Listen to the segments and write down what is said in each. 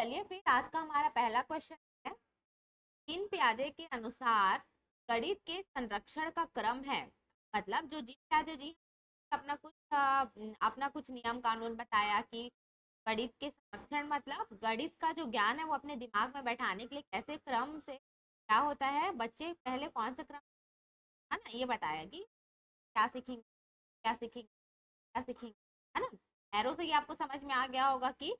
चलिए फिर आज का हमारा पहला क्वेश्चन है, जीन पियाजे के अनुसार गणित के संरक्षण का क्रम है। मतलब जो जीन पियाजे जी अपना कुछ नियम कानून बताया कि गणित के संरक्षण मतलब गणित का जो ज्ञान है वो अपने दिमाग में बैठाने के लिए कैसे क्रम से क्या होता है, बच्चे पहले कौन से क्रम है ना, ये बताया कि क्या सीखेंगे क्या सीखेंगे क्या सीखेंगे, है ना। एरो से ही आपको समझ में आ गया होगा कि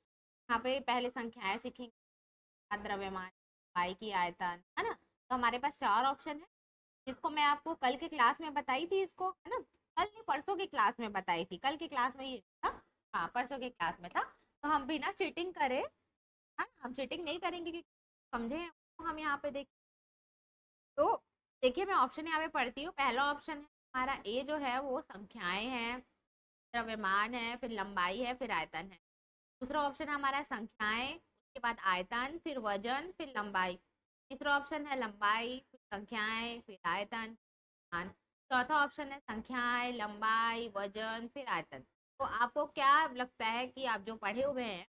यहाँ पे पहले संख्याएं सीखेंगे, द्रव्यमान, पाई की आयतन, है ना। तो हमारे पास चार ऑप्शन है, जिसको मैं आपको कल के क्लास में बताई थी, इसको है ना, कल नहीं परसों की क्लास में बताई थी, कल की क्लास में ये था, हाँ परसों की क्लास में था। तो हम बिना चीटिंग करे, है ना, हम चीटिंग नहीं करेंगे क्योंकि समझे हैं, तो हम यहाँ पे देख, तो देखिए मैं ऑप्शन यहाँ पे पढ़ती हूँ। पहला ऑप्शन है हमारा ए जो है वो संख्याएं हैं, द्रव्यमान है, फिर लंबाई है, फिर आयतन है। दूसरा ऑप्शन हमारा है संख्याएं, उसके बाद आयतन, फिर वजन, फिर लंबाई। तीसरा ऑप्शन है लंबाई, फिर संख्याएं, फिर आयतन, मान। चौथा ऑप्शन है संख्याएं, लंबाई, वजन, फिर आयतन। तो आपको क्या लगता है कि आप जो पढ़े हुए हैं,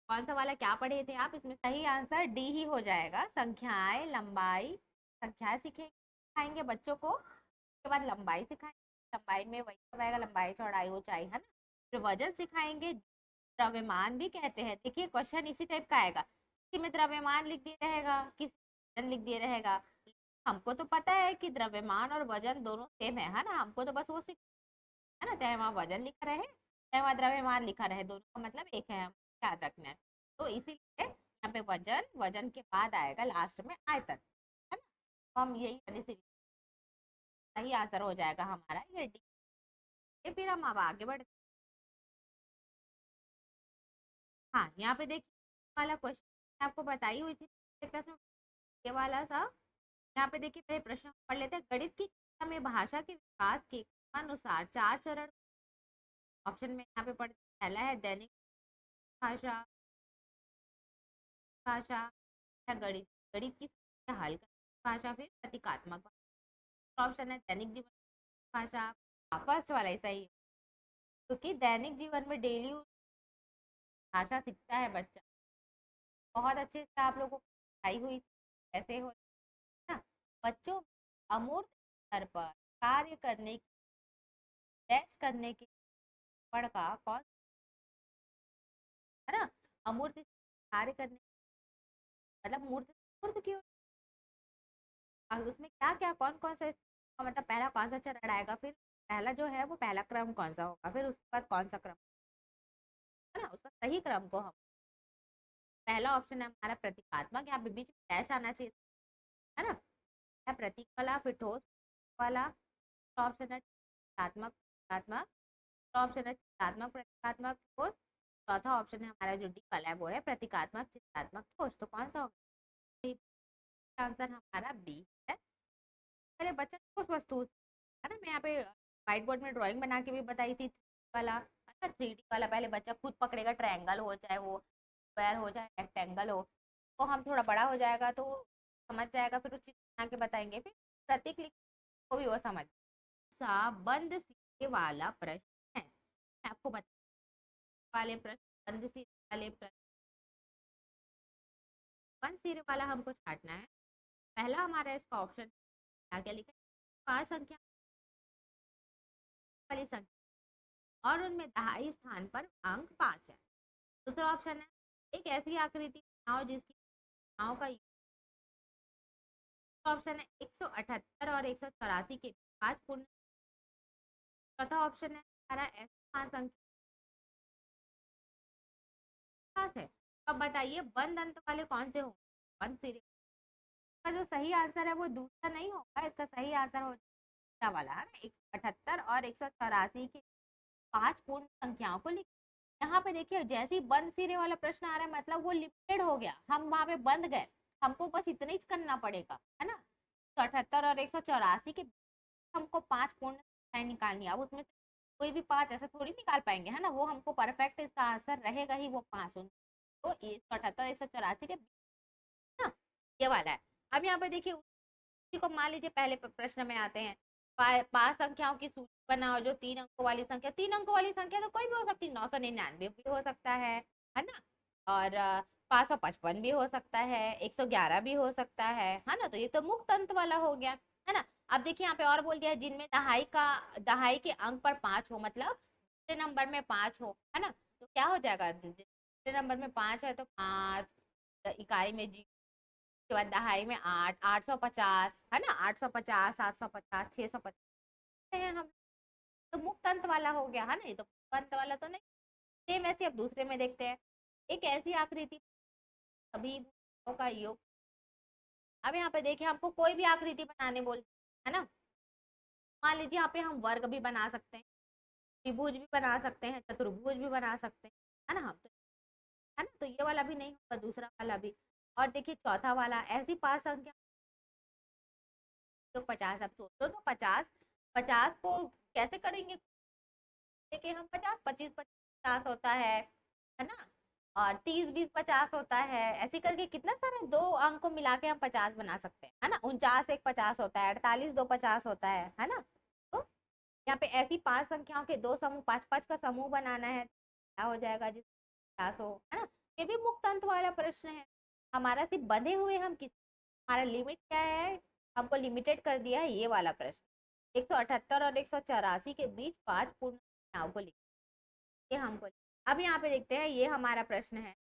कौन सा वाला क्या पढ़े थे आप, इसमें सही आंसर डी ही हो जाएगा, संख्याएं, लंबाई। संख्याएं सिखाएंगे बच्चों को, उसके बाद लंबाई सिखाएंगे, लंबाई में वही सब आएगा, लंबाई, चौड़ाई, ऊंचाई, है ना। फिर वजन सिखाएंगे, द्रव्यमान भी कहते हैं। देखिए क्वेश्चन इसी टाइप का आएगा, किसी में द्रव्यमान लिख दिया रहेगा, किसी में वजन लिख दिया रहेगा। हमको तो पता है कि द्रव्यमान और वजन दोनों सेम है ना, हमको तो बस वो सीख, है ना, चाहे वहाँ वजन लिखा रहे चाहे वहाँ द्रव्यमान लिखा रहे, दोनों का मतलब एक है, हम याद रखना है। तो इसीलिए यहाँ पे वजन, वजन के बाद आएगा लास्ट में आयतन, है ना। तो हम यही सही आंसर हो जाएगा हमारा ये डी। फिर हम अब आगे बढ़ते, हाँ यहाँ पे देखिए वाला क्वेश्चन आपको बताई हुई थी क्लास में, ये वाला सा। यहाँ पे देखिए पहले प्रश्न पढ़ लेते हैं, गणित की कक्षा में भाषा के विकास के अनुसार चार चरण। ऑप्शन में यहाँ पे पढ़ते, पहला है दैनिक भाषा, भाषा या गणित, गणित की समस्या हल करने भाषा, फिर प्रतीकात्मक भाषा। ऑप्शन है दैनिक जीवन भाषा, फर्स्ट वाला ही सही है, क्योंकि दैनिक जीवन में डेली भाषा सीखता है बच्चा, बहुत अच्छे से आप लोगों को पढ़ाई हुई कैसे हो ना। बच्चों अमूर्त स्तर पर कार्य करने, टेस्ट करने के पढ़ का कौन, है ना, अमूर्त कार्य करने मतलब मूर्त, मूर्त क्यों, और उसमें क्या क्या कौन कौन सा मतलब पहला कौन सा चरण आएगा, फिर पहला जो है वो पहला क्रम कौन सा होगा, फिर उसके बाद कौन सा क्रम, है ना, उसका सही क्रम को हम, पहला ऑप्शन है हमारा प्रतीकात्मक, यहाँ पे बीच में डैश आना चाहिए, है ना, है प्रतीक वाला, फिर ठोस वाला। ऑप्शन है चित्रात्मक प्रतीकात्मक, ऑप्शन है चित्रात्मक प्रतीकात्मक ठोस। चौथा ऑप्शन है हमारा जो डी वाला है वो है प्रतीकात्मक चित्रात्मक ठोस। तो कौन सा होगा, आंसर हमारा बी है। पहले बच्चा ठोस वस्तु, है ना, मैं यहाँ पे व्हाइट बोर्ड में ड्राइंग बना के भी बताई थी वाला, है ना, 3D वाला। पहले बच्चा खुद पकड़ेगा, ट्रायंगल हो चाहे वो स्क्वायर हो चाहे रेक्टेंगल हो, तो हम थोड़ा बड़ा हो जाएगा तो समझ जाएगा, फिर उस चीज बना के बताएंगे, फिर प्रतीक लिख को भी वो समझ। सा बंद सिरे वाला प्रश्न है, मैं आपको बता वाले प्रश्न, बंद सिरे वाले प्रश्न, बंद सिरे वाला हमको छाटना है। पहला हमारा इसका ऑप्शन क्या क्या लिखा है, पांच संख्या वाली संख्या और उनमें दहाई स्थान पर अंक 5 है। दूसरा ऑप्शन है एक ऐसी आकृति बनाओ जिसकी संख्याओं का, ऑप्शन है 178 और 184 के 5 पूर्ण। चौथा ऑप्शन है हमारा ऐसी पांच संख्या है। तो अब बताइए बंद अंत वाले कौन से होंगे, बंद सिरे का जो सही आंसर है वो दूसरा नहीं होगा, इसका सही आंसर हो जाएगा वाला, है ना, 178 और 184 के 5 पूर्ण संख्याओं को लिख। यहाँ पे देखिए जैसे ही बंद सिरे वाला प्रश्न आ रहा है मतलब वो लिमिटेड हो गया, हम वहां पे बंद गए, हमको बस इतना ही करना पड़ेगा, है ना। 178 और 184 के हमको 5 पूर्ण संख्याएं निकालनी है, अब उसमें से कोई भी 5 ऐसे थोड़ी निकाल पाएंगे, है ना, वो हमको परफेक्ट इसका आंसर रहेगा ही वो 5। तो 178 184 के, ना, ये वाला है। अब यहाँ पे देखिए उसी को मान लीजिए पहले प्रश्न में आते हैं, पांच संख्याओं की सूची बनाओ जो 3 अंकों वाली संख्या, 3 अंकों वाली संख्या तो कोई भी हो सकती है, 999 भी हो सकता है ना, और 555 भी हो सकता है, 111 भी हो सकता है ना। तो ये तो मुक्त अंत वाला हो गया, है ना। अब देखिए यहाँ पे और बोल दिया है जिनमें दहाई के अंक पर 5 हो, मतलब दूसरे नंबर में 5 हो, है ना। तो क्या हो जाएगा, दूसरे नंबर में 5 है तो 5, इकाई में जी, उसके बाद दहाई में 8, 850, है ना, 850, 750, 650 है हम। तो मुक्त अंत वाला हो गया, है ना। ये तो मुक्त अंत वाला तो नहीं। सेम ऐसे अब दूसरे में देखते हैं। एक ऐसी आकृति सभी भुजाओं का योग। अब यहाँ पे देखिए हमको कोई भी आकृति बनाने बोलते हैं, है ना। मान लीजिए यहाँ पे हम वर्ग भी बना सकते हैं, त्रिभुज भी बना सकते हैं, चतुर्भुज भी बना सकते हैं, है ना। हम तो, है ना, तो ये वाला भी नहीं होगा, दूसरा वाला भी। और देखिए चौथा वाला, ऐसी 5 संख्या तो 50। अब सोचो तो 50, 50 को कैसे करेंगे। देखिए हम 50, 25, 50 होता है ना। और 30, 20, 50 होता है। ऐसे करके कितना सारा दो अंक को मिला के हम 50 बना सकते हैं, है ना। 49 एक 50 होता है, 48 दो 50 होता है ना। तो यहाँ पे ऐसी 5 संख्याओं के दो समूह, 5 5 का समूह बनाना है, क्या हो जाएगा जिस 50 हो, है ना। ये भी मुक्त अंत वाला प्रश्न है। हमारा सिर्फ बंधे हुए हम किस, हमारा लिमिट क्या है, हमको लिमिटेड कर दिया है ये वाला प्रश्न। 178 और 184 के बीच 5 पूर्ण संख्याओं को लिख, ये हमको। अब यहाँ पे देखते हैं, ये हमारा प्रश्न है,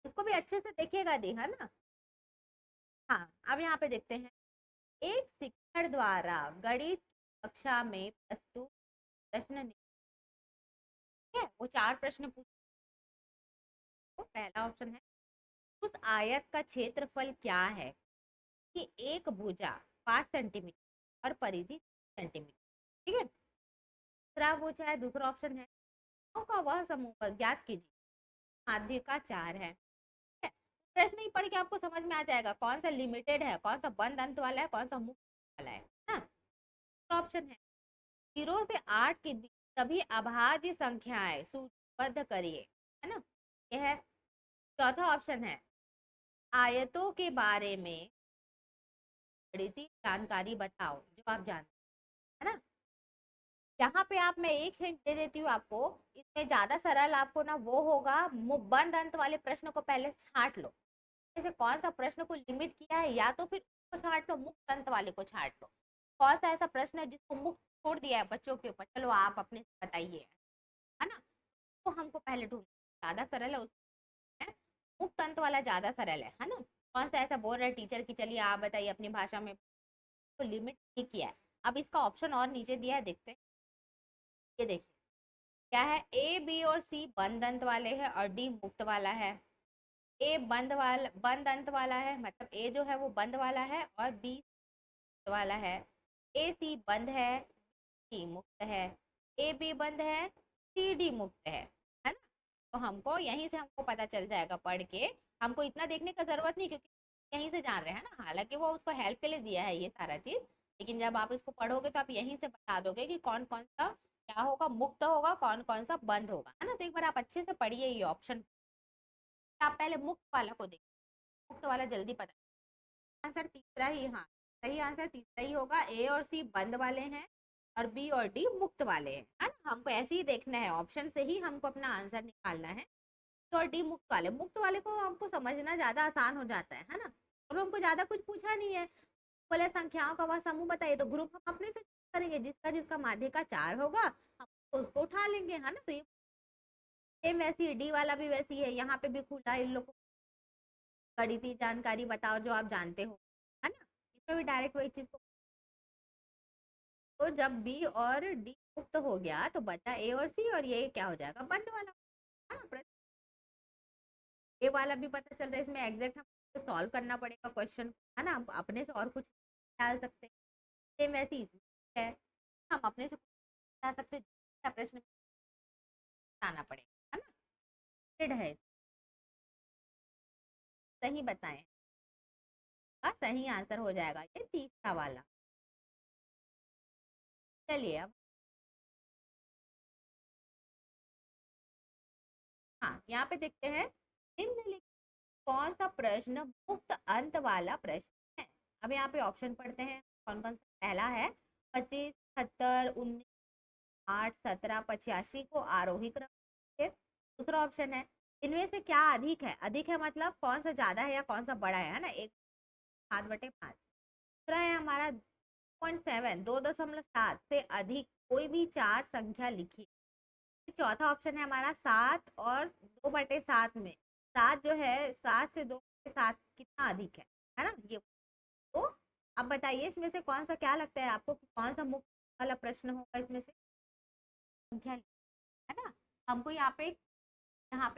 इसको भी अच्छे से देखिएगा दी, है ना। हाँ, अब यहाँ पे देखते हैं, एक शिक्षक द्वारा गणित कक्षा में प्रस्तुत प्रश्न, ठीक है, वो 4 प्रश्न पूछे। तो पहला ऑप्शन है, उस आयत का क्षेत्रफल क्या है कि एक भुजा 5 सेंटीमीटर और परिधि सेंटीमीटर, ठीक है। दूसरा पूछा है, दूसरा ऑप्शन है, का वह समूह ज्ञात कीजिए माध्य का 4 है। प्रश्न ही पढ़ के आपको समझ में आ जाएगा कौन सा लिमिटेड है, कौन सा बंद अंत वाला है, कौन सा मुक्त वाला है ना। ऑप्शन है, 0 से 8 के बीच सभी अभाज्य संख्याएं सूचीबद्ध करिए, है ना। यह है। चौथा ऑप्शन है, आयतों के बारे में गणितीय जानकारी बताओ जो आप जानते हैं, है ना। यहाँ पे आप, मैं एक हिंट दे देती हूँ आपको, इसमें ज्यादा सरल आपको ना वो होगा, बंद अंत वाले प्रश्न को पहले छांट लो। जैसे कौन सा प्रश्न को लिमिट किया है, या तो फिर उसको छांट लो, मुक्त अंत वाले को छांट लो। कौन सा ऐसा प्रश्न है जिसको मुक्त छोड़ दिया है बच्चों के ऊपर, चलो आप अपने से बताइए, है ना। तो हमको पहले ढूंढ, ज्यादा सरल है उसमें, मुक्त अंत वाला ज्यादा सरल है ना। कौन सा ऐसा बोल रहा है टीचर की, चलिए आप बताइए अपनी भाषा में, तो लिमिट ठीक किया है। अब इसका ऑप्शन और नीचे दिया है, देखते हैं। ये देखिए क्या है, ए बी और सी बंद अंत वाले हैं और डी मुक्त वाला है। ए बंद अंत वाला है, मतलब ए जो है वो बंद वाला है और बी वाला है। ए सी बंद है, डी मुक्त है। ए बी बंद है, सी डी मुक्त है ना। तो हमको यहीं से हमको पता चल जाएगा पढ़ के, हमको इतना देखने का जरूरत नहीं, क्योंकि यहीं से जान रहे हैं ना। हालांकि वो उसको हेल्प के लिए दिया है ये सारा चीज, लेकिन जब आप इसको पढ़ोगे तो आप यहीं से बता दोगे कि कौन कौन सा क्या होगा, मुक्त होगा, कौन कौन सा बंद होगा, है ना। तो एक बार आप अच्छे से पढ़िए ये ऑप्शन। आप पहले मुक्त वाला को देखिए, मुक्त वाला जल्दी पता। आंसर तीसरा ही, हाँ, सही आंसर तीसरा ही होगा। ए और सी बंद वाले हैं और बी और डी मुक्त वाले हैं, है ना। हमको ऐसे ही देखना है, ऑप्शन से ही हमको अपना आंसर निकालना है। तो और डी मुक्त वाले को हमको समझना ज्यादा आसान हो जाता है ना। अब हमको ज्यादा कुछ पूछा नहीं है, बोले संख्याओं का वह समूह बताइए, तो ग्रुप हम अपने से करेंगे, जिसका जिसका माध्य का 4 होगा हम उसको उठा लेंगे, है ना। तो ये सेम वैसी डी वाला भी वैसी है, यहाँ पे भी खुला इन लोगों को गणितीय जानकारी बताओ जो आप जानते हो, है ना। इसमें भी डायरेक्ट वही चीज को। तो जब बी और डी मुक्त हो गया तो बचा ए और सी, और ये क्या हो जाएगा, बंद वाला। हाँ, ये वाला भी पता चल रहा है, इसमें एग्जैक्ट हमको सॉल्व करना पड़ेगा क्वेश्चन, है ना। हम अपने से और कुछ डाल सकते हैं। सेम वैसे ही है, हम अपने से कुछ डाल सकते हैं, प्रश्न बताना पड़ेगा, है ना। है, सही बताएं, का सही आंसर हो जाएगा ये तीसरा वाला। चलिए अब, हाँ, यहाँ पे देखते हैं, निम्नलिखित कौन सा प्रश्न मुक्त अंत वाला प्रश्न है। अब यहाँ पे ऑप्शन पढ़ते हैं कौन कौन सा। पहला है 25, 77, 19, 8, 17, 85 को आरोही क्रम से। दूसरा ऑप्शन है इनमें से क्या अधिक है? अधिक है मतलब कौन सा ज्यादा है या कौन सा बड़ा है ना? एक 7/5। दूसरा है हमारा 2.7, 2.7 से अधिक कोई भी चार संख्या लिखी। चौथा ऑप्शन है हमारा 7 और 2/7 में। 7 जो है, 7 से 2/7 कितना अधिक है ना ये। तो अब बताइए इसमें से कौन सा, क्या लगता है आपको कि कौन सा मुख्य वाला प्रश्न होगा इसमें से? संख्या, है ना। हमको यहाँ पे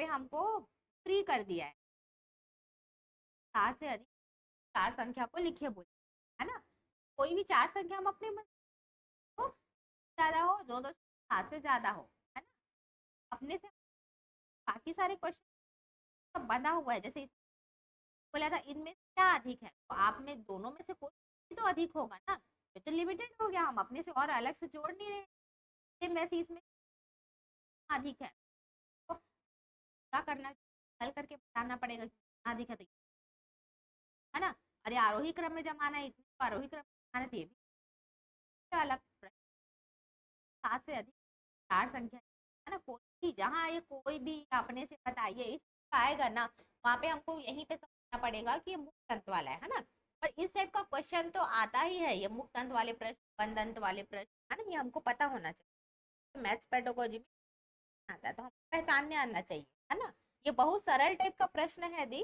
हमको फ्री कर दिया है, 7 से अधिक चार संख्या को लिखिए बोले, है ना। कोई भी चार संख्या हम अपने मन को, ज्यादा हो, 2.7 से ज्यादा हो, है ना, अपने से। बाकी सारे क्वेश्चन सब बना हुआ है, जैसे बोला था इनमें से क्या अधिक है, तो आप में दोनों में से कोई तो अधिक होगा ना। ये तो लिमिटेड हो गया, हम अपने से और अलग से जोड़ नहीं रहे। सेम वैसे इसमें अधिक है, तो क्या करना, हल करके बताना पड़ेगा कि कितना अधिक है, तो है ना। अरे आरोही क्रम में जमाना है, इतने तो आरोही क्रम में जमाना चाहिए भी अलग प्रश्न। 7 से अधिक चार संख्या, है ना, कोई भी, जहाँ ये कोई भी अपने से बताइए इस आएगा ना, वहां पे हमको यहीं पे समझना पड़ेगा कि ये मुक्त अंत वाला है ना। पर इस टाइप का क्वेश्चन तो आता ही है, ये मुक्त अंत वाले प्रश्न, बंद अंत वाले प्रश्न, है ना, ये हमको पता होना चाहिए। मैथ्स पेडागोजी में आता है तो हमको पहचानने आना चाहिए, है ना। ये बहुत सरल टाइप का प्रश्न है दी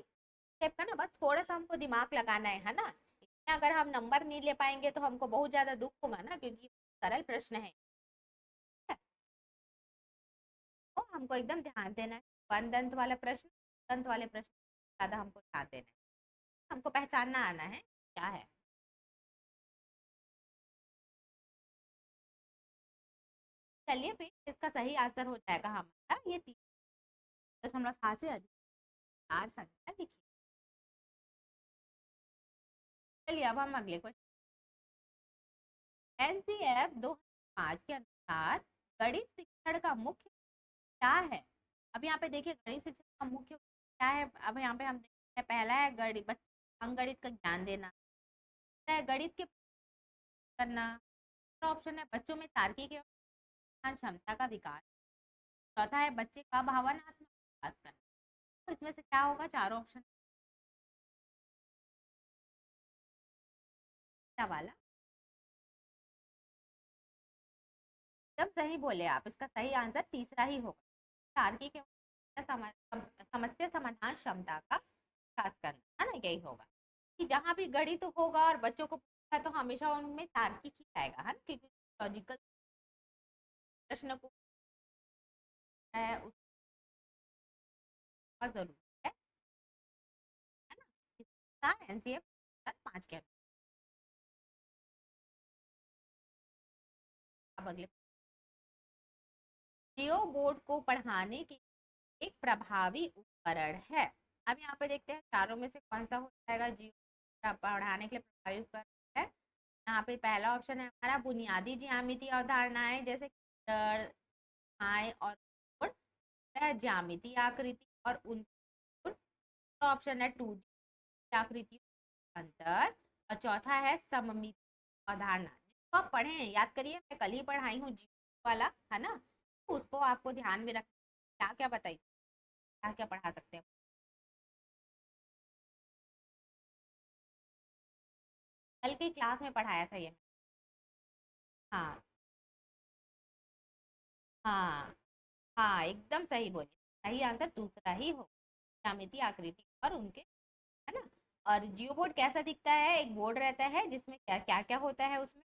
टाइप का ना, बस थोड़ा सा हमको दिमाग लगाना है ना। इसमें अगर हम नंबर नहीं ले पाएंगे तो हमको बहुत ज्यादा दुख होगा ना, क्योंकि सरल प्रश्न है। तो हमको एकदम ध्यान देना है, बंद अंत वाला प्रश्न, अंत वाले प्रश्न ज्यादा हमको ध्यान देना है, हमको पहचानना आना है क्या है। चलिए फिर इसका सही आंसर हो जाएगा हमारा ये 3.7 से अधिक चार संख्या लिखी। चलिए अब हम अगले क्वेश्चन, एनसीएफ 2005 के अनुसार गणित शिक्षण का मुख्य क्या है? अब यहाँ पे देखिए गणित शिक्षण का मुख्य क्या है। अब यहाँ पे हम देखते हैं, पहला है गणित, अंकगणित का ज्ञान देना, दूसरा है गणित के करना, तीसरा ऑप्शन है बच्चों में तार्किक एवं क्षमता का विकास, चौथा है बच्चे का भावनात्मक विकास करना। तो इसमें से क्या होगा? चारों ऑप्शन वाला एकदम सही बोले आप, इसका सही आंसर तीसरा ही होगा, तार्किक एवं समस्या समाधान क्षमता का विकास करना, है ना, यही होगा। कि जहाँ भी गणित होगा और बच्चों को पूछा है तो हमेशा उनमें तार्किक ही आएगा, है ना, क्योंकि लॉजिकल प्रश्न को है उसका जरूरी है ना। इसका एनसीएफ 5 के। अब अगले, जियो बोर्ड को पढ़ाने की एक प्रभावी उपकरण है। अब यहाँ पे देखते हैं चारों में से कौन सा हो जाएगा जियो पढ़ाने के लिए प्रभावी उपकरण है। यहाँ पे पहला ऑप्शन है हमारा बुनियादी ज्यामितीय अवधारणाएं, जैसे आय और कोण, ज्यामितीय आकृति और उन, ऑप्शन है 2D आकृति अंतर, और चौथा है सममिति अवधारणा। जिसको आप पढ़े, याद करिए, मैं कल ही पढ़ाई हूँ जी वाला, है ना, तो उसको आपको ध्यान में रख, क्या क्या बताइए, क्या क्या पढ़ा सकते हैं। कल की क्लास में पढ़ाया था ये। हाँ हाँ हाँ, एकदम सही बोले, सही आंसर दूसरा ही हो, ज्यामिति आकृति और उनके, है ना। और जियो बोर्ड कैसा दिखता है? एक बोर्ड रहता है जिसमें क्या क्या क्या होता है उसमें।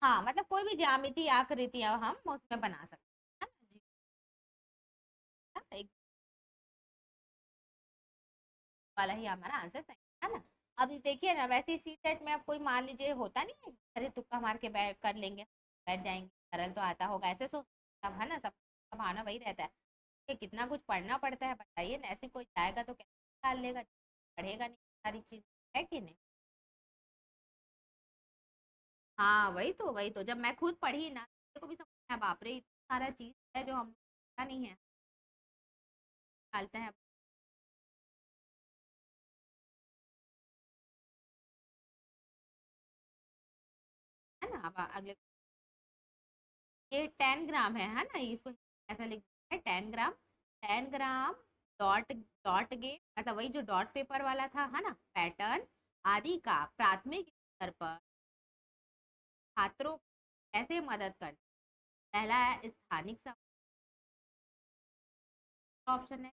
हाँ, मतलब कोई भी ज्यामिति आकृतियां हम उसमें बना सकते हैं, है ना जी, एक वाला ही हमारा आंसर सही है ना। अब देखिए ना, वैसे सी टेट में अब कोई मान लीजिए होता नहीं है, अरे तुक्का मार के बैठ कर लेंगे, बैठ जाएंगे, सरल तो आता होगा, ऐसे सोच सब, है ना, सब भावना वही रहता है कि कितना कुछ पढ़ना पड़ता है, बताइए ना, ऐसे कोई जाएगा तो कैसे निकाल लेगा, पढ़ेगा नहीं सारी चीज, है कि नहीं। हाँ वही तो जब मैं खुद पढ़ी ना, मेरे को भी समझ में आया, बाप रे इतना सारा चीज है जो हम लोग पता नहीं है, निकालते हैं, है ना। अब अगले ये 10 ग्राम है ना, इसको ऐसा लिख है 10 ग्राम। 10 ग्राम डॉट डॉट गे मतलब वही जो डॉट पेपर वाला था है ना, पैटर्न आदि का प्राथमिक स्तर पर छात्रों को कैसे मदद कर। पहला है स्थानिक ऑप्शन है,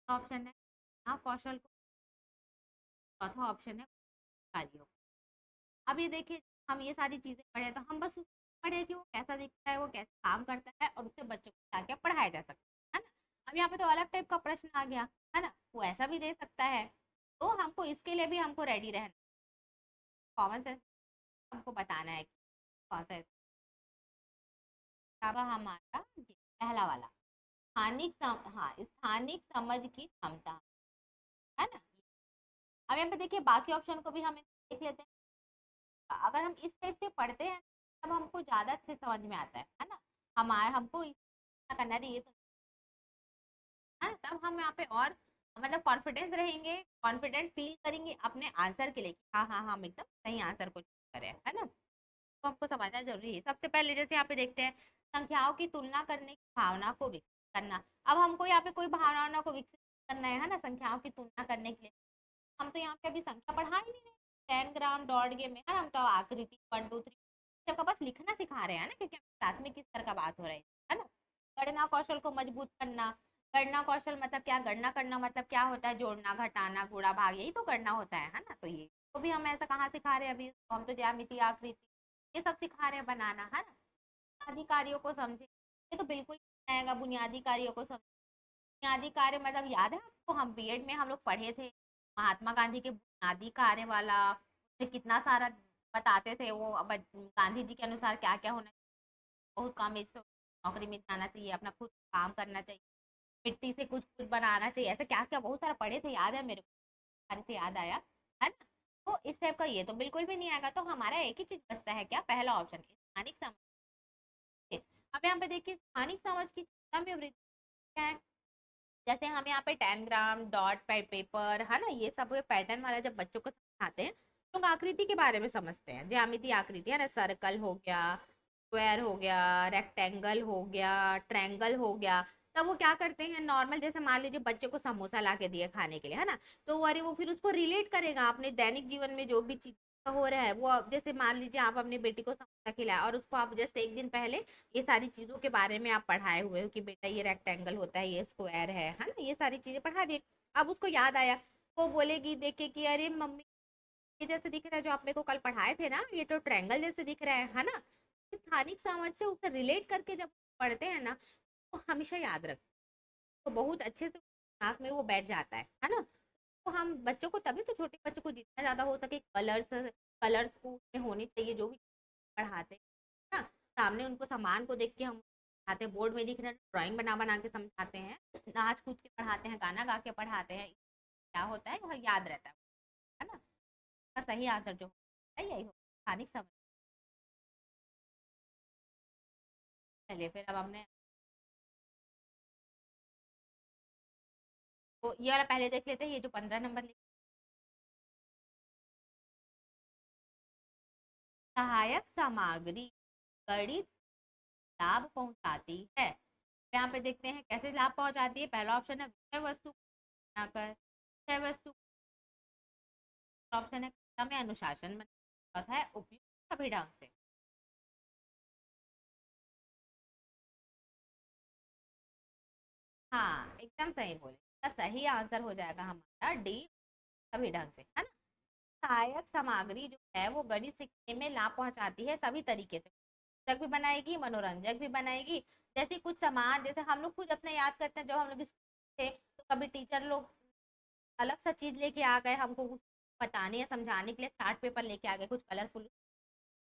ऑप्शन है कौशल को, चौथा ऑप्शन है कार्यों। अब ये देखिए, हम ये सारी चीजें पढ़े तो हम बस पढ़े कि वो कैसा दिखता है, वो कैसे काम करता है और उससे बच्चों को क्या क्या पढ़ाया जा सकता है ना। अब यहाँ पे तो अलग टाइप का प्रश्न आ गया है ना, वो ऐसा भी दे सकता है। तो हमको इसके लिए भी हमको रेडी रहना, कॉमन सेंस हमको बताना है कि कौन सा अब हमारा ये पहला वाला हाँ स्थानिक समझ की क्षमता है ना। अब यहाँ पे देखिए बाकी ऑप्शन को भी हम देख लेते हैं। अगर हम इस टाइप से पढ़ते हैं तब हमको ज्यादा अच्छे समझ में आता है ना। हमारा हमको करना है ये तो है, तब हम यहाँ पे और मतलब कॉन्फिडेंस रहेंगे, कॉन्फिडेंट फील करेंगे अपने आंसर के लिए कि हाँ हाँ हम एकदम सही आंसर को करें है ना। तो हमको समझना जरूरी है। सबसे पहले जैसे यहाँ पे देखते हैं संख्याओं की तुलना करने की भावना को विकसित करना। अब हमको यहाँ पे कोई भावना को विकसित करना है ना, संख्याओं की तुलना करने के लिए हम तो यहाँ पे अभी संख्या पढ़ा ही नहीं रहे। 10 ग्राम डॉट गेम में है ना, हम तो आकृति 1 2 3 सबका बस लिखना सिखा रहे हैं ना, क्योंकि प्राथमिक स्तर का बात हो रही है ना। गणना कौशल को मजबूत करना। गणना कौशल मतलब क्या, गणना करना मतलब क्या होता है, जोड़ना घटाना गुणा भाग, यही तो गणना होता है ना। तो ये तो भी हम ऐसा कहाँ सिखा रहे हैं अभी, तो हम तो ज्यामिति आकृति ये सब सिखा रहे हैं बनाना है ना। बुनियादी कार्यों को समझे, ये तो बिल्कुल नहीं आएगा। बुनियादी कार्यों को समझे, बुनियादी कार्य मतलब याद है आपको, हम बीएड में हम लोग पढ़े थे महात्मा गांधी के बुनियादी कार्य वाला, उसमें कितना सारा बताते थे वो। अब गांधी जी के अनुसार क्या क्या होना चाहिए, बहुत काम इससे नौकरी मिल जाना चाहिए, अपना खुद काम करना चाहिए, मिट्टी से कुछ कुछ बनाना चाहिए, ऐसा क्या क्या बहुत सारा पढ़े थे, याद है मेरे को, सारे से याद आया है ना। तो इस टाइप का ये तो बिल्कुल भी नहीं आएगा। तो हमारा एक ही चीज बचता है, क्या, पहला ऑप्शन स्थानिक समझ। अब यहाँ पे देखिए स्थानिक समझ की क्षमता में वृद्धि क्या है। जैसे हम यहाँ पे 10 ग्राम डॉट पेपर है ना, ये सब पैटर्न वाला जब बच्चों को समझाते हैं तो आकृति के बारे में समझते हैं, ज्यामिति आकृति है ना, सर्कल हो गया, स्क्वायर हो गया, रेक्टेंगल हो गया, ट्रायंगल हो गया। तब वो क्या करते हैं, नॉर्मल जैसे मान लीजिए बच्चे को समोसा ला के दिए खाने के लिए है ना, तो अरे वो फिर उसको रिलेट करेगा अपने दैनिक जीवन में जो भी चीज हो रहा है। वो जैसे मान लीजिए आप अपनी बेटी को समोसा खिलाया और उसको आप जस्ट एक दिन पहले ये सारी चीजों के बारे में आप पढ़ाए हुए हो कि बेटा ये रेक्टेंगल होता है, ये स्क्वायर है ना, ये सारी चीजें पढ़ा दिए। अब उसको याद आया, वो बोलेगी देख के कि अरे मम्मी ये जैसे दिख रहा है जो आप मेरे को कल पढ़ाए थे ना, ये तो ट्रायंगल जैसे दिख रहा है ना। स्थानिक समझ से उसे रिलेट करके जब पढ़ते हैं ना तो हमेशा याद रख, तो बहुत अच्छे से दिमाग में वो बैठ जाता है ना। तो हम बच्चों को तभी तो, छोटे बच्चों को जितना ज्यादा हो सके कलर्स कलर्स को उसमें होने चाहिए जो भी पढ़ाते हैं ना। सामने उनको सामान को देख के हम पढ़ाते हैं, बोर्ड में दिख रहे हैं ड्राइंग बना बना के समझाते हैं, नाच कूद के पढ़ाते हैं, गाना गा के पढ़ाते हैं, क्या होता है वह याद रहता है ना। का सही आंसर जो है यही होगा, स्थानिक समझ। चलिए फिर अब हमने तो ये वाला पहले देख लेते हैं, ये जो 15 नंबर सहायक सामग्री गणित लाभ पहुंचाती है। यहाँ पे देखते हैं कैसे लाभ पहुंचाती है। पहला ऑप्शन है विषय वस्तु बनाकर, विषय वस्तु ऑप्शन है कक्षा में अनुशासन बना, चौथा है उपयुक्त सभी ढंग से। हाँ एकदम सही बोले, इसका सही आंसर हो जाएगा हमारा डी, सभी ढंग से है ना। सहायक सामग्री जो है वो गणित सीखने में लाभ पहुंचाती है सभी तरीके से, पुस्तक भी बनाएगी, मनोरंजक भी बनाएगी। जैसे कुछ सामान जैसे हम लोग खुद अपने याद करते हैं, जब हम लोग स्कूल थे तो कभी टीचर लोग अलग सा चीज लेके आ गए हमको कुछ बताने या समझाने के लिए, चार्ट पेपर लेके आ गए कुछ कलरफुल,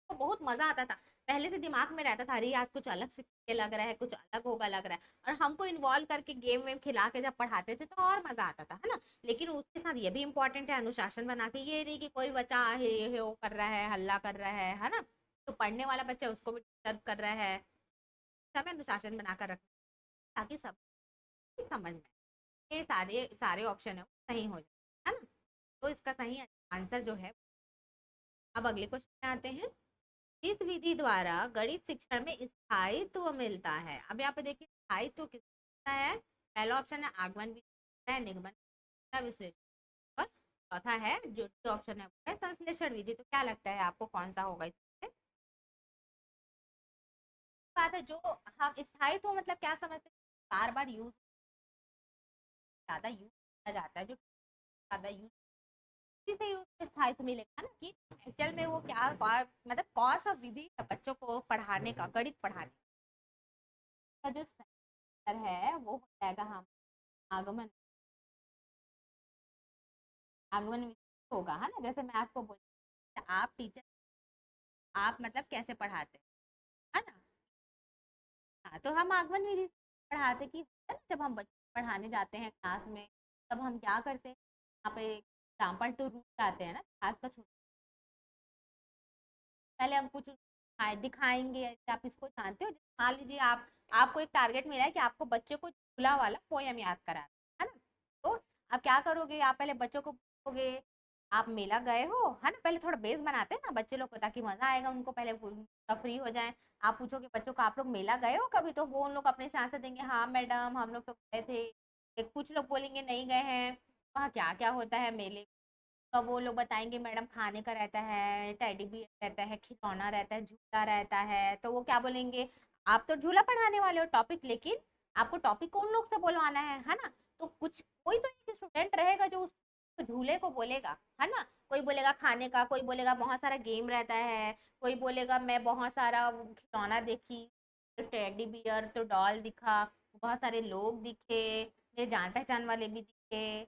तो बहुत मजा आता था। पहले से दिमाग में रहता था अरे आज कुछ अलग से लग रहा है, कुछ अलग होगा लग रहा है, और हमको इन्वॉल्व करके गेम वेम खिला के जब पढ़ाते थे तो और मजा आता था है ना। लेकिन उसके साथ ये भी इम्पोर्टेंट है अनुशासन बना के, ये नहीं कि कोई बच्चा हे वो कर रहा है, हल्ला कर रहा है ना, तो पढ़ने वाला बच्चा उसको भी डिस्टर्ब कर रहा है। समय अनुशासन बनाकर रखना ताकि सब समझ में आए। ये सारे सारे ऑप्शन है वो सही हो जाए है ना। तो इसका सही आंसर जो है, अब अगले क्वेश्चन में आते हैं। इस विधि द्वारा गणित शिक्षण में स्थायित्व मिलता है। अब यहाँ पे देखिए स्थायित्व किसका है। पहला ऑप्शन है आगमन विधि, है निगमन विश्लेषण, और चौथा है जो ऑप्शन है वो है संश्लेषण विधि। तो क्या लगता है आपको कौन सा होगा इसमें? बात है जो हम स्थायित्व मतलब क्या समझते हैं, बार बार यूज, ज्यादा यूज किया जाता है, जो ज्यादा यूज, इसी से उसको स्थायित्व मिलेगा ना कि एक्चुअल में वो क्या मतलब कौन सा विधि है बच्चों को पढ़ाने का, गणित पढ़ाने का जो सर है वो हो जाएगा हम आगमन, आगमन विधि होगा, है ना। जैसे मैं आपको बोलती आप टीचर, आप मतलब कैसे पढ़ाते हैं, है ना। हाँ, तो हम आगमन विधि से पढ़ाते कि है ना, जब हम बच्चे पढ़ाने जाते हैं क्लास में तब हम क्या करते हैं, यहाँ पे एग्जाम्पल टू रूल आते हैं ना क्लास का, पहले हम कुछ दिखाएंगे। आप इसको जानते हो, मान लीजिए आप, आपको एक टारगेट मिला है कि आपको बच्चे को झूला वाला पोयम याद कराना है ना। तो आप क्या करोगे, आप पहले बच्चों को पूछोगे आप मेला गए हो, है ना। पहले थोड़ा बेस बनाते हैं ना बच्चे लोग को ताकि मजा आएगा उनको, पहले फ्री हो जाए। आप पूछोगे बच्चों को आप लोग मेला गए हो कभी, तो वो उन लोग अपने से आंसर देंगे हाँ मैडम हम लोग तो गए थे। कुछ लोग बोलेंगे नहीं गए हैं, वहाँ क्या क्या होता है मेले। तो वो लोग बताएंगे मैडम खाने का रहता है, टेडी भी रहता है, खिलौना रहता है, झूला रहता है। तो वो क्या बोलेंगे, आप तो झूला पढ़ाने वाले हो टॉपिक, लेकिन आपको टॉपिक कौन लोग से बोलवाना है ना। तो कुछ कोई तो एक स्टूडेंट रहेगा जो उस झूले को बोलेगा, है ना। कोई बोलेगा खाने का, कोई बोलेगा बहुत सारा गेम रहता है, कोई बोलेगा मैं बहुत सारा खिलौना देखी, तो टेडी बियर तो डॉल दिखा, बहुत सारे लोग दिखे, मेरे जान पहचान वाले भी दिखे,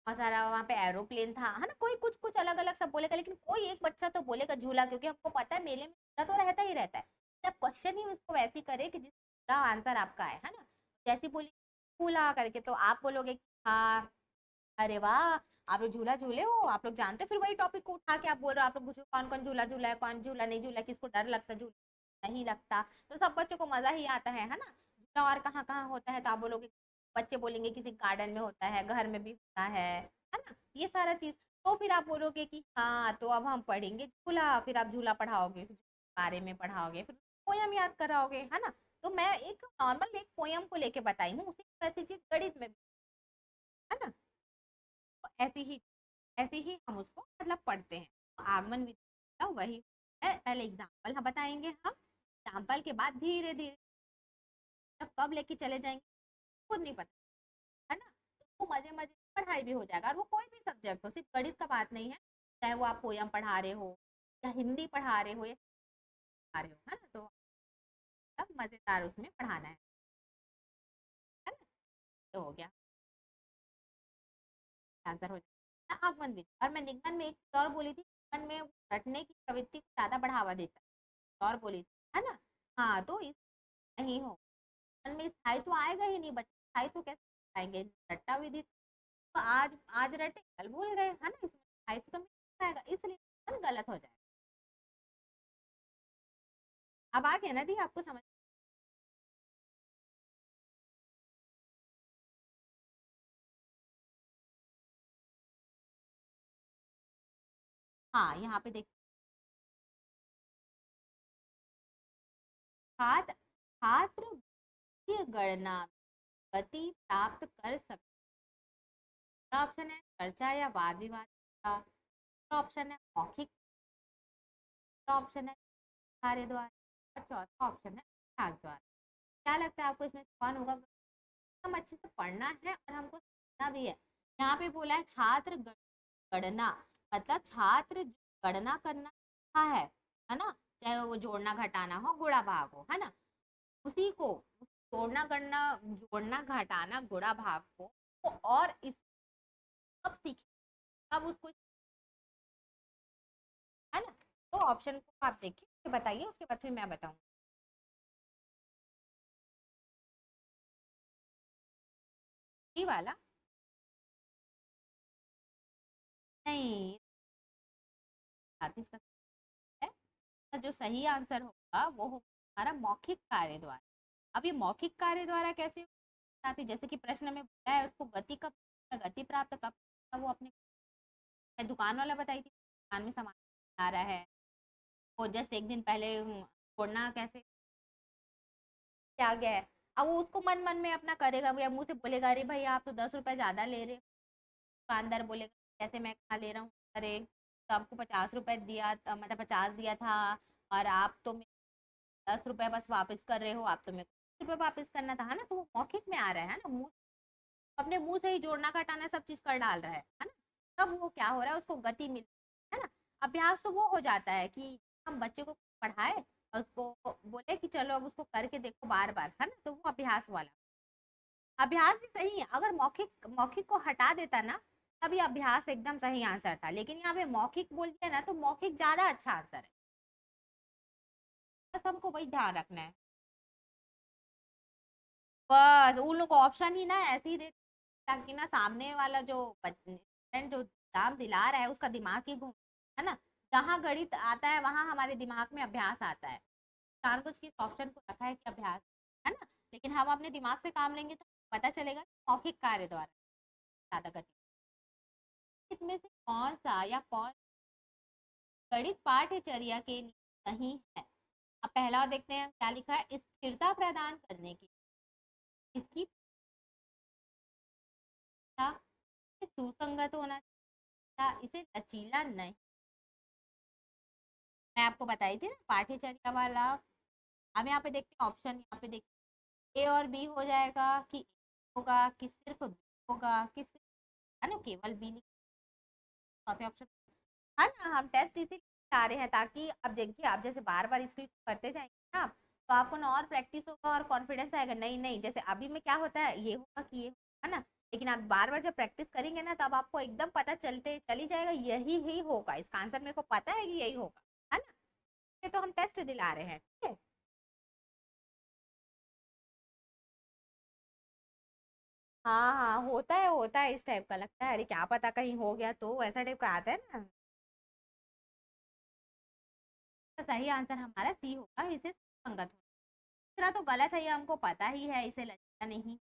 बहुत सारा वहाँ पे एरोप्लेन था, है ना। कोई कुछ कुछ अलग अलग सब बोलेगा, लेकिन कोई एक बच्चा तो बोलेगा झूला, क्योंकि हमको पता है मेले में झूला तो रहता ही रहता है। जब क्वेश्चन ही उसको वैसी करे कि जिसका आंसर आपका है ना। जैसी बोली झूला करके तो आप बोलोगे हाँ, अरे वाह आप लोग झूला झूले हो, आप लोग जानते हो। फिर वही टॉपिक को उठा के आप बोल रहे हो, आप लोग पूछो कौन कौन झूला झूला है, कौन झूला नहीं झूला, किसको डर लगता है झूला नहीं लगता। तो सब बच्चों को मजा ही आता है ना। झूला और कहाँ कहाँ होता है, तो आप बोलोगे, बच्चे बोलेंगे किसी गार्डन में होता है, घर में भी होता है ना, ये सारा चीज। तो फिर आप बोलोगे कि हाँ तो अब हम पढ़ेंगे झूला, फिर आप झूला पढ़ाओगे, फिर बारे में पढ़ाओगे, फिर पोयम याद कराओगे, है ना। तो मैं एक नॉर्मल एक पोयम को लेके बताई हूँ, उसी वैसी चीज गणित में भी, है ना। तो ऐसे ही हम उसको मतलब पढ़ते हैं। तो आगमन विधि का वही है, पहले एग्जाम्पल हम बताएंगे, हम एग्जाम्पल के बाद धीरे धीरे जब कब लेके चले जाएंगे खुद नहीं पता, है ना। तो वो मजे मजे में पढ़ाई भी हो जाएगा, और वो कोई भी सब्जेक्ट हो, सिर्फ गणित का बात नहीं है, चाहे वो आप पोयम पढ़ा रहे हो या हिंदी पढ़ा रहे हो या पढ़ा रहे हो, है ना। तो सब मजेदार उसमें पढ़ाना है ना। तो हो गया, आंसर हो जाएगा आगमन विधि। और मैं निगमन में एक चीज और बोली थी, निगमन में वो रटने की प्रवृत्ति को ज्यादा बढ़ावा देता है, और बोली थी, है ना। हाँ तो इस नहीं हो, मन में स्थायित्व आएगा ही नहीं, बच्चे स्थायित्व कैसे आएंगे, रट्टा विधि तो आज रटे कल भूल गए, है ना। इसमें स्थायित्व तो मिल जाएगा, इसलिए मन गलत हो जाएगा। अब आ गया ना दी आपको समझ। हाँ यहाँ पे देखिए, छात्र छात्र की गणना गति प्राप्त कर सकते। ऑप्शन है चर्चा या वाद विवाद का, ऑप्शन है मौखिक, ऑप्शन है कार्य द्वारा, और चौथा ऑप्शन है अभ्यास द्वारा। क्या लगता है आपको इसमें कौन होगा। हम अच्छे से पढ़ना है और हमको समझना भी है। यहाँ पे बोला है छात्र गणना, मतलब छात्र गणना करना सीखा है ना। चाहे वो जोड़ना घटाना हो, गुणा भाग हो, है ना। उसी को जोड़ना घटाना गुणा भाग को वो और इस कब सीखे, कब उसको, है ना। तो ऑप्शन को आप देखिए बताइए, उसके बाद फिर मैं बताऊंगी। ये वाला नहीं, इसका है, जो सही आंसर होगा वो होगा हमारा मौखिक कार्य द्वारा। अब ये मौखिक कार्य द्वारा कैसे होता है, जैसे कि प्रश्न में बोला है उसको गति प्राप्त कब, वो अपने, मैं दुकान वाला बताई थी, दुकान में सामान आ रहा है, वो जस्ट एक दिन पहले छोड़ना कैसे क्या गया है। अब वो उसको मन मन में अपना करेगा, वो या मुंह से बोलेगा अरे भाई आप तो 10 रुपए ज्यादा ले रहे हो, दुकानदार बोलेगा कैसे मैं खा ले रहा हूँ, अरे तो आपको 50 रुपए दिया मतलब 50 दिया था, और आप तो 10 रुपए बस वापस कर रहे हो, आप तो मेरे को 10 रुपए वापस करना था, है ना। तो वो मौखिक में आ रहा है ना, मुंह अपने मुंह से ही जोड़ना घटाना सब चीज कर डाल रहा है ना। तब वो क्या हो रहा है, उसको गति मिल है ना। अभ्यास तो वो हो जाता है कि हम बच्चे को पढ़ाए और उसको बोले कि चलो अब उसको करके देखो बार बार, है ना, तो वो अभ्यास वाला। अभ्यास भी सही है, अगर मौखिक मौखिक को हटा देता ना तभी अभ्यास एकदम सही आंसर था, लेकिन यहाँ पे मौखिक बोल दिया ना तो मौखिक ज्यादा अच्छा आंसर है। बस हमको वही ध्यान रखना है। बस उन लोग को ऑप्शन ही ना ऐसे ही दे ताकि ना सामने वाला जो स्टूडेंट जो एग्जाम दिला रहा है उसका दिमाग ही घूम, है ना। जहाँ गणित आता है वहां हमारे दिमाग में अभ्यास आता है, जानबूझ के इस ऑप्शन को रखा है कि अभ्यास, है ना। लेकिन हम अपने दिमाग से काम लेंगे तो पता चलेगा कि मौखिक कार्य द्वारा ज्यादा गति। इसमें से कौन सा या कौन गणित पाठ्यचर्या के लिए नहीं है। अब पहला देखते हैं क्या लिखा है, स्थिरता प्रदान करने की इसकी सुसंगत होना चाहिए, इसे लचीला नहीं। मैं आपको बताई थी ना पाठ्यचर्या वाला। अब यहाँ पे देखते हैं ऑप्शन, यहाँ पे देखते हैं ए और बी हो जाएगा कि होगा कि सिर्फ बी होगा कि सिर्फ, है ना, केवल बी चौथे ऑप्शन, है ना। हम टेस्ट इसीलिए आ रहे हैं ताकि अब देखिए आप जैसे बार बार इसको करते जाएंगे ना तो आपको ना और प्रैक्टिस होगा और कॉन्फिडेंस आएगा, नहीं नहीं जैसे अभी में क्या होता है ये होगा कि ये है ना। लेकिन आप बार बार जब प्रैक्टिस करेंगे ना तब आपको एकदम पता चलते चली जाएगा यही ही होगा, इसका आंसर मेरे को पता है कि यही होगा, है ना। ये तो हम टेस्ट दिला रहे हैं, ठीक है। हाँ हाँ होता है इस टाइप का, लगता है अरे क्या पता कहीं हो गया तो ऐसा टाइप का आता है ना। तो सही आंसर हमारा सी होगा, इसे संगत दूसरा तो गलत है, ये हमको पता ही है, इसे लचीला नहीं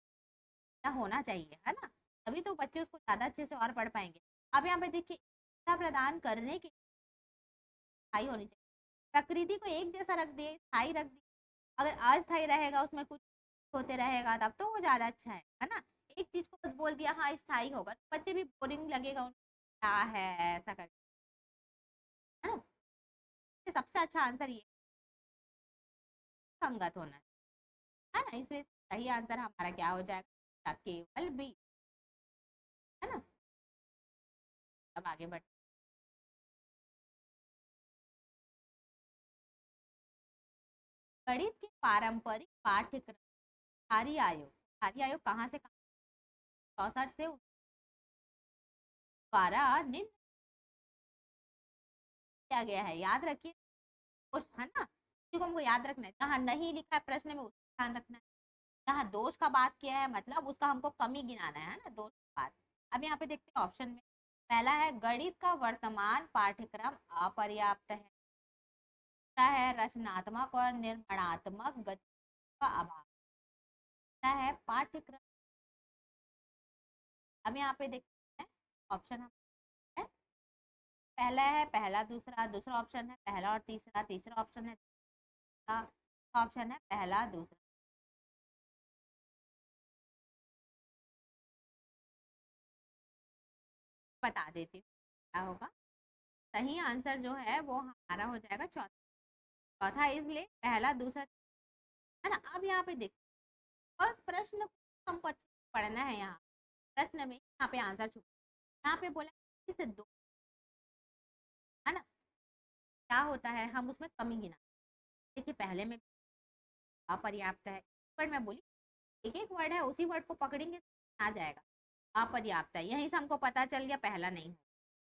ना होना चाहिए, है ना। तभी तो बच्चे उसको ज्यादा अच्छे से और पढ़ पाएंगे। अब यहाँ पे देखिए इच्छा प्रदान करने की स्थायी होनी चाहिए, प्रकृति को एक जैसा रख दिए, स्थायी रख दिए, अगर अस्थायी रहेगा उसमें कुछ होते रहेगा तब तो वो ज्यादा अच्छा है ना। एक चीज को बस बोल दिया हाँ स्थायी होगा तो बच्चे भी बोरिंग लगेगा उनको, क्या है ऐसा कर, है ना। तो सबसे अच्छा आंसर ये संगत होना है ना, इसलिए सही आंसर हमारा क्या हो जाएगा, केवल बी, है ना। अब आगे बढ़, गणित के पारंपरिक पाठ्यक्रम खारी आयोग कहाँ से 64 से द्वारा निम्न किया गया है, याद रखिए है ना, क्योंकि हमको याद रखना है, जहाँ नहीं लिखा है प्रश्न में उसका ध्यान रखना है, जहाँ दोष का बात किया है मतलब उसका हमको कमी गिनाना है ना, दोष का बात। अब यहाँ पे देखते हैं ऑप्शन में पहला है गणित का वर्तमान पाठ्यक्रम अपर्याप्त है, दूसरा है रचनात्मक और निर्माणात्मक गति का अभाव, तीसरा है पाठ्यक्रम। अब यहाँ पे देखते हैं ऑप्शन है, पहला है पहला दूसरा, दूसरा ऑप्शन है पहला और तीसरा, तीसरा ऑप्शन है दूसरा, ऑप्शन है पहला दूसरा। बता देती हूँ क्या होगा, सही आंसर जो है वो हमारा हो जाएगा चौथा, चौथा इसलिए पहला दूसरा, है ना। अब यहाँ पे देखो बस प्रश्न हमको अच्छे से पढ़ना है, यहाँ प्रश्न में यहाँ पे आंसर छुपा, यहाँ पे बोला इसे दो, है ना, क्या होता है हम उसमें कमी गिना, देखिए पहले में अपर्याप्त है, पर मैं बोली एक एक वर्ड है उसी वर्ड को पकड़ेंगे तो आ जाएगा, अपर्याप्त है यहीं से हमको पता चल गया पहला नहीं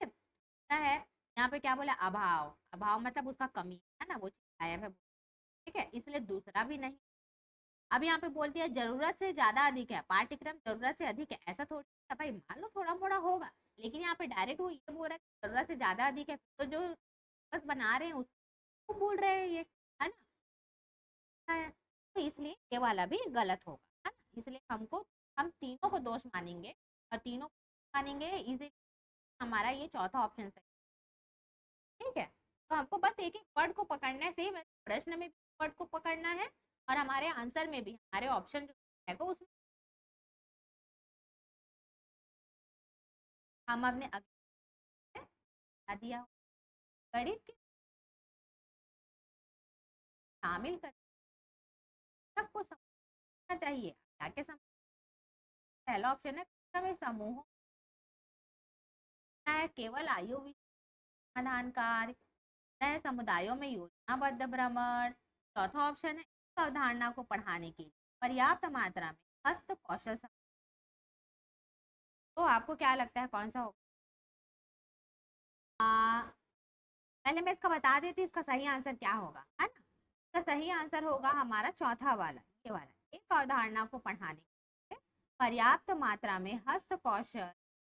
है, क्या है यहाँ पे क्या बोला अभाव, अभाव मतलब उसका कमी है ना, वो चीज गायब है, ठीक है, इसलिए दूसरा भी नहीं। अब यहाँ पे बोलती है जरूरत से ज्यादा अधिक है, पाठ्यक्रम जरूरत से अधिक है, ऐसा थोड़ी है भाई, मान लो थोड़ा मोड़ा होगा, लेकिन यहाँ पे डायरेक्ट वो ये बोल रहा है कि जरूरत से ज्यादा अधिक है, तो जो बस बना रहे हैं उसको बोल रहे हैं ये, है ना। तो इसलिए ये वाला भी गलत होगा, है ना, इसलिए हमको हम तीनों को दोष मानेंगे और तीनों को मानेंगे, इसे हमारा ये चौथा ऑप्शन सही, ठीक है। तो हमको बस एक एक वर्ड को पकड़ना है, सेम प्रश्न में भी वर्ड को पकड़ना है और हमारे आंसर में भी हमारे ऑप्शन जो है उसमें हम अपने अगले बता दिया गणित के शामिल कर सबको समझना चाहिए। क्या क्या समझ, पहला ऑप्शन है हमें समूहों है केवल आयु समाधान कार्य है, समुदायों में योजनाबद्ध भ्रमण। चौथा ऑप्शन है इस अवधारणा को पढ़ाने के लिए पर्याप्त मात्रा में हस्त कौशल। तो आपको क्या लगता है कौन सा होगा? पहले मैं इसका बता देती हूँ इसका सही आंसर क्या होगा, है ना। इसका सही आंसर होगा हमारा चौथा वाला, ये वाला, एक अवधारणा को पढ़ाने के लिए पर्याप्त मात्रा में हस्त कौशल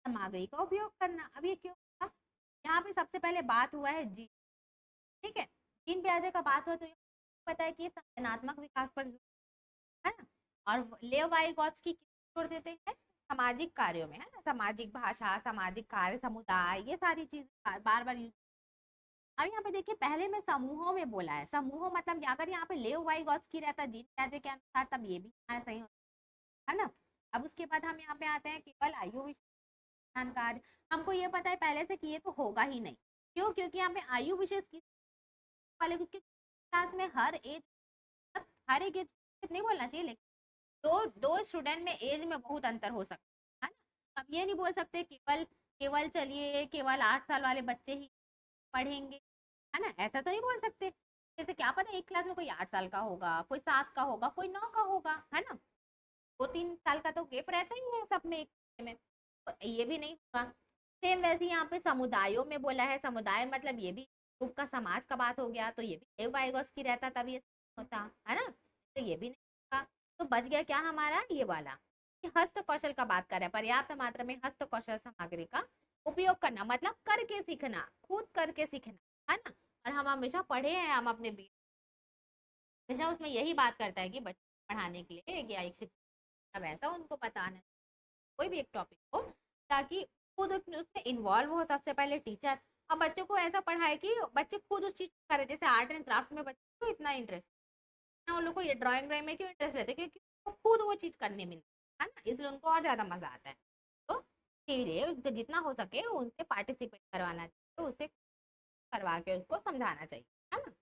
सामग्री का उपयोग करना। अब ये क्यों होगा? यहाँ पे सबसे पहले बात हुआ है जी, ठीक है, जीन ब्याजे का बात हो तो पता है कि ये संज्ञानात्मक विकास पर है ना, और लेव वाइगॉत्स्की जोड़ देते हैं सामाजिक कार्यों में, है ना, सामाजिक भाषा, सामाजिक कार्य, समुदाय, ये सारी चीज बार बार यूज। अब यहाँ पे देखिए पहले में समूहों में बोला है, समूहों मतलब अगर यहाँ पे लेव वाइगॉत्स्की रहता जीन ब्याजे के अनुसार तब ये भी हमारा सही होता है ना। अब उसके बाद हम यहाँ पे आते हैं केवल आयु विशेष कार्य। हमको ये पता है पहले से कि ये तो होगा ही नहीं, क्यों? क्योंकि यहाँ पे आयु विशेष वाले, क्योंकि क्लास में हर एक एज नहीं बोलना चाहिए, लेकिन दो दो स्टूडेंट में एज में बहुत अंतर हो सकता है ना। अब ये नहीं बोल सकते केवल केवल चलिए केवल 8 साल वाले बच्चे ही पढ़ेंगे, है ना, ऐसा तो नहीं बोल सकते। जैसे क्या पता एक क्लास में कोई 8 साल का होगा, कोई 7 का होगा, कोई 9 का होगा, है ना, 2-3 साल का तो गेप रहता ही है सब में एक में, तो ये भी नहीं होगा। सेम वैसे यहाँ पे समुदायों में बोला है, समुदाय मतलब ये भी ग्रुप का, समाज का बात हो गया, तो ये भी एव बाइगॉस की रहता तब ये होता, है ना, तो ये भी नहीं होगा। तो बच गया क्या हमारा ये वाला कि हस्त कौशल का बात कर रहे हैं, पर्याप्त मात्रा में हस्त कौशल सामग्री का उपयोग करना, मतलब करके सीखना, खुद करके सीखना, है ना। और हम हमेशा पढ़े हैं, हम अपने हमेशा उसमें यही बात करता है कि बच्चे पढ़ाने के लिए या एक शिक्षक वैसा उनको बताना कोई भी एक टॉपिक हो, ताकि खुद उसमें इन्वॉल्व हो सबसे पहले टीचर, और बच्चों को ऐसा पढ़ाए कि बच्चे खुद उस चीज को करें। जैसे आर्ट एंड क्राफ्ट में बच्चों को इतना इंटरेस्ट है, उन लोग को ये ड्राइंग ड्राइंग में क्यों इंटरेस्ट लेते हैं? क्योंकि वो खुद वो चीज करने मिलती है ना, इसलिए उनको और ज्यादा मजा आता है। तो इसीलिए उनको जितना हो सके उनसे पार्टिसिपेट करवाना चाहिए, उसे करवा के उसको समझाना चाहिए, है ना।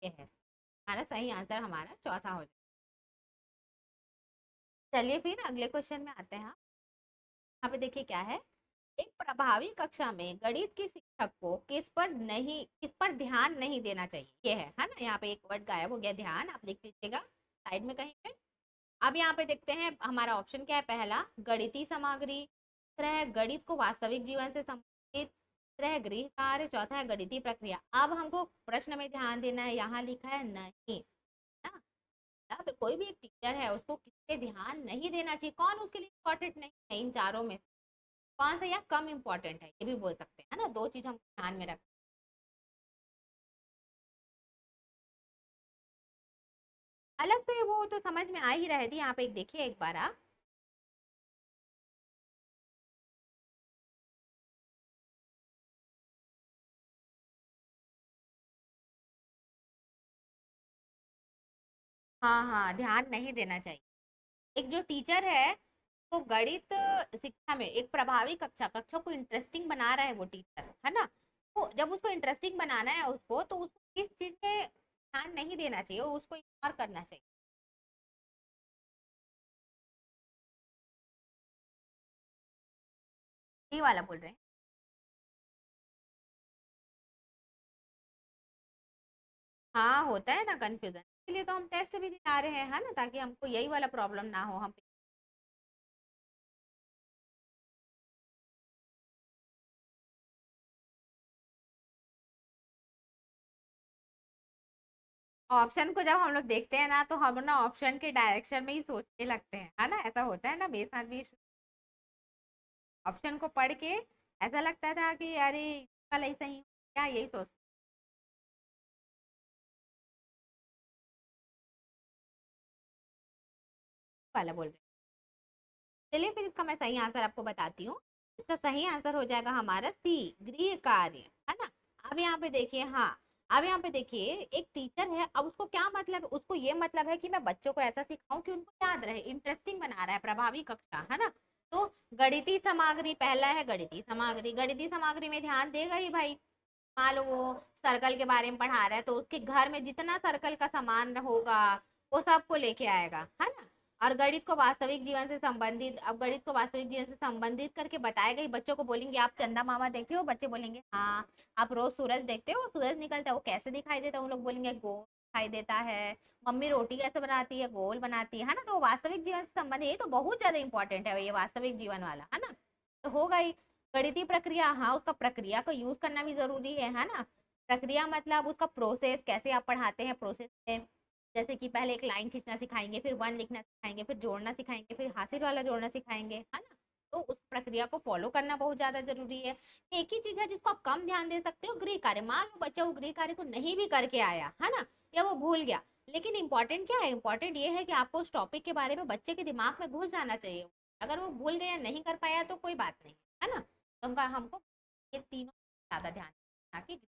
ये है हमारा सही आंसर, हमारा चौथा हो जाए। चलिए फिर अगले क्वेश्चन में आते हैं। यहाँ पे देखिए क्या है, एक प्रभावी कक्षा में गणित के शिक्षक को किस पर ध्यान नहीं देना चाहिए, ये है ना। यहाँ पे एक वर्ड गायब हो गया, ध्यान, आप लिख लीजिएगा साइड में कहीं पे। अब यहाँ पे देखते हैं हमारा ऑप्शन क्या है, पहला गणितीय सामग्री, दूसरा है गणित को वास्तविक जीवन से संबंधित, तीसरा है गृह कार्य, चौथा है गणितीय प्रक्रिया। अब हमको प्रश्न में ध्यान देना है, यहाँ लिखा है नहीं ना। अब कोई भी एक टीचर है उसको किस पे ध्यान नहीं देना चाहिए, कौन उसके लिए इम्पोर्टेंट नहीं है इन चारों में, कौन सा या कम इम्पोर्टेंट है, ये भी बोल सकते हैं, है ना, दो चीज हम ध्यान में रख। अलग से वो तो समझ में आ ही रहे थे, यहाँ पे एक देखिए एक बार आप। हाँ हाँ, ध्यान नहीं देना चाहिए। एक जो टीचर है तो गणित शिक्षा में एक प्रभावी कक्षा को इंटरेस्टिंग बना रहा है वो टीचर, है ना। तो जब उसको इंटरेस्टिंग बनाना है उसको, तो उसको किस चीज पे ध्यान नहीं देना चाहिए, उसको इग्नोर करना चाहिए। ये वाला बोल रहे हैं। हाँ होता है ना कंफ्यूजन, इसलिए तो हम टेस्ट भी दिला रहे हैं, है ना, ताकि हमको यही वाला प्रॉब्लम ना हो। हम ऑप्शन को जब हम लोग देखते हैं ना, तो हम ना ऑप्शन के डायरेक्शन में ही सोचने लगते हैं, है ना, ऐसा होता है ना, मेरे साथ भी। ऑप्शन को पढ़ के ऐसा लगता था कि अरे कल ऐसा ही क्या, यही सोच वाला बोल रहे। चलिए फिर इसका मैं सही आंसर आपको बताती हूँ। इसका सही आंसर हो जाएगा हमारा सी, गृह कार्य, है ना। अब यहाँ पे देखिए, हाँ, अब यहाँ पे देखिए, एक टीचर है, अब उसको क्या मतलब है, उसको ये मतलब है कि मैं बच्चों को ऐसा सिखाऊं कि उनको याद रहे, इंटरेस्टिंग बना रहा है, प्रभावी कक्षा, है ना। तो गणितीय सामग्री पहला है, गणितीय सामग्री, गणितीय सामग्री में ध्यान देगा ही भाई। मान लो वो सर्कल के बारे में पढ़ा रहा है, तो उसके घर में जितना सर्कल का सामान होगा वो सबको लेके आएगा, है ना। और गणित को वास्तविक जीवन से संबंधित, अब गणित को वास्तविक जीवन से संबंधित करके बताएगा ही। बच्चों को बोलेंगे आप चंदा मामा देखते हो, बच्चे बोलेंगे हाँ। आप रोज सूरज देखते हो, सूरज निकलता है, वो कैसे दिखाई देता है, उन लोग बोलेंगे गोल दिखाई देता है। मम्मी रोटी कैसे बनाती है, गोल बनाती है ना। तो वास्तविक जीवन से संबंधित, ये तो बहुत ज्यादा इंपॉर्टेंट है ये वास्तविक जीवन वाला, है ना। तो होगा ही। गणितीय प्रक्रिया, हाँ उसका प्रक्रिया को यूज करना भी जरूरी है ना। प्रक्रिया मतलब उसका प्रोसेस, कैसे आप पढ़ाते हैं प्रोसेस में। जैसे कि पहले एक लाइन खींचना सिखाएंगे, फिर वन लिखना सिखाएंगे, फिर जोड़ना सिखाएंगे, फिर हासिल वाला जोड़ना सिखाएंगे, है ना। तो उस प्रक्रिया को फॉलो करना बहुत ज्यादा जरूरी है। एक ही चीज है जिसको आप कम ध्यान दे सकते हो, गृह कार्य। मान लो बच्चा वो गृह कार्य को नहीं भी करके आया, है ना, या वो भूल गया, लेकिन इंपॉर्टेंट क्या है, इंपॉर्टेंट ये है कि आपको उस टॉपिक के बारे में बच्चे के दिमाग में घुस जाना चाहिए। अगर वो भूल गया, नहीं कर पाया, तो कोई बात नहीं, है ना। तो हमको ये तीनों ज्यादा ध्यान रखना कि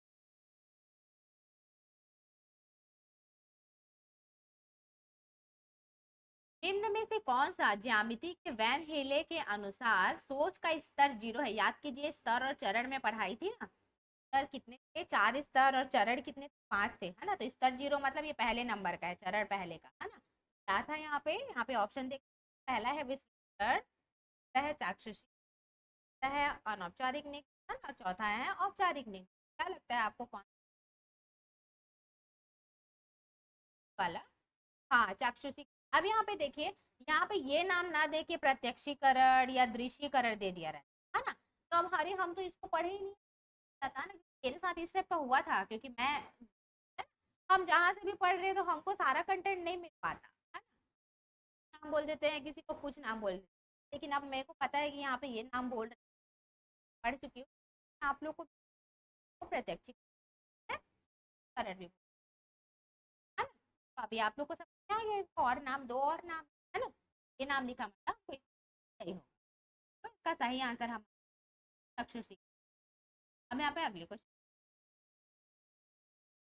निम्न में से कौन सा ज्यामिति के वैन हेले के अनुसार सोच का स्तर जीरो है। याद कीजिए, स्तर और चरण में पढ़ाई थी ना। स्तर कितने थे, चार स्तर, और चरण कितने थे, पांच थे, है ना। तो स्तर जीरो मतलब ये पहले नंबर का है, चरण पहले का, है ना। क्या था यहाँ पे ऑप्शन देख। पहला है विश्लेषण, दूसरा है चाक्षुषी, तीसरा है अनौपचारिक निरीक्षण, और चौथा है औपचारिक निरीक्षण। क्या लगता है आपको कौन वाला। हाँ, चाक्षुषी। अब यहाँ पे देखिए, यहाँ पे ये नाम ना दे के प्रत्यक्षीकरण या दृश्यीकरण दे दिया रहता है ना। तो अब हरे हम तो इसको पढ़े ही नहीं था ना। मेरे साथ इस टाइप का हुआ था, क्योंकि मैं, हम जहां से भी पढ़ रहे हैं तो हमको सारा कंटेंट नहीं मिल पाता, है ना। नाम बोल देते हैं, किसी को कुछ नाम बोल देते हैं, लेकिन अब मेरे को पता है कि यहाँ पे ये नाम बोल रहे, पढ़ चुकी हूँ। आप लोग को प्रत्यक्षीकरण भी, है ना। तो अभी आप लोग को समझ आ गया, इसका और नाम, दो और नाम, है ना। ये नाम लिखा मतलब कोई सही हो। तो इसका सही आंसर हम चक्षुषी। अब यहाँ पे अगले क्वेश्चन।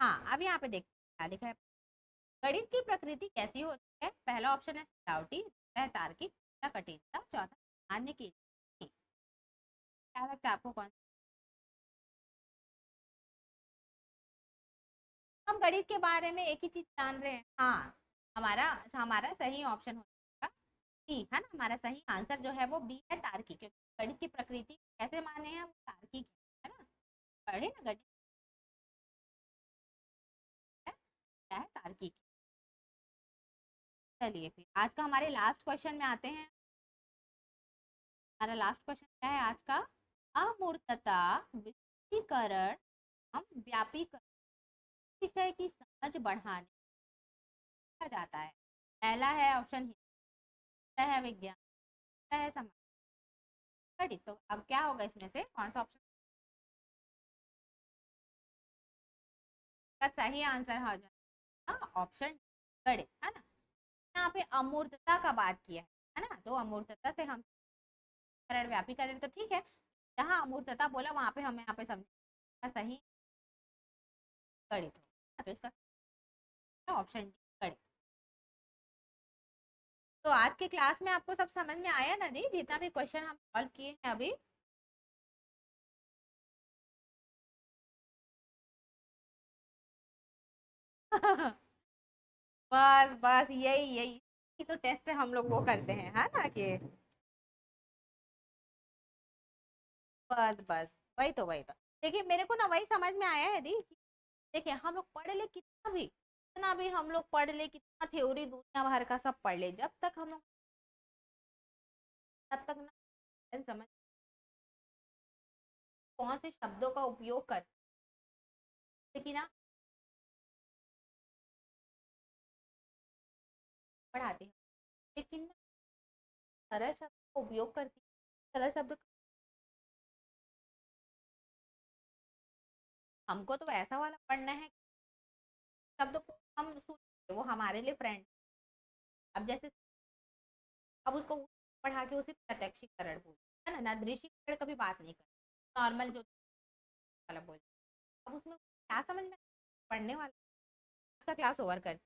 हाँ, अब यहाँ पे देखते हैं क्या लिखा है। गणित की प्रकृति कैसी होती है। पहला ऑप्शन है सजावटी, दूसरा है तार्किक, तीसरा कठिनता, चौथा अन्य की। क्या लगता है आपको कौन। हम गणित के बारे में एक ही चीज जान रहे हैं, हाँ। हमारा हमारा सही ऑप्शन होगा बी, है ना। हमारा सही आंसर जो है वो बी है, तार्किक। क्योंकि गणित की प्रकृति कैसे माने हैं, वो तार्किक है ना। पढ़े ना गणित है, क्या है, तार्किक। चलिए फिर आज का हमारे लास्ट क्वेश्चन में आते हैं। हमारा लास्ट क्वेश्चन क्या है आज का। अमूर्तता, विशदीकरण, हम व्यापीकरण विषय की समझ बढ़ाने का जाता है। पहला है ऑप्शन, दूसरा है विज्ञान, तीसरा है समाज, गणित। तो अब क्या होगा, इसमें से कौन सा ऑप्शन का सही आंसर हो जाएगा, ऑप्शन गणित, है ना। यहाँ पे अमूर्तता का बात किया है ना। तो अमूर्तता से हम करण व्यापीकरण तो ठीक है, जहाँ अमूर्तता बोला वहां पे हमें यहाँ पे समझ सही गणित हो, तो इसका ऑप्शन डी गणित। तो आज के क्लास में आपको सब समझ में आया ना दी, जितना भी क्वेश्चन हम सॉल्व किए हैं अभी। बस बस यही यही तो टेस्ट हम लोग वो करते हैं, है ना कि बस बस वही तो देखिए, मेरे को ना वही समझ में आया है दी। देखिए, हम लोग पढ़ ले कितना भी हम लोग पढ़ ले, कितना थ्योरी दुनिया भर का सब पढ़ ले, जब तक हम लोग, तब तक ना समझ कौन से शब्दों का उपयोग कर, लेकिन ना पढ़ाते हैं, लेकिन ना सरल शब्द का उपयोग करती है, सरल शब्द। हमको तो ऐसा वाला पढ़ना है, शब्द को हम सुन, वो हमारे लिए फ्रेंड। अब जैसे, अब उसको पढ़ा के उसे प्रत्यक्षीकरण बोल, है ना, ना दृश्यीकरण कभी बात नहीं कर, नॉर्मल जो वाला बोल। अब उसमें क्या समझ में, पढ़ने वाला, उसका क्लास ओवर कर।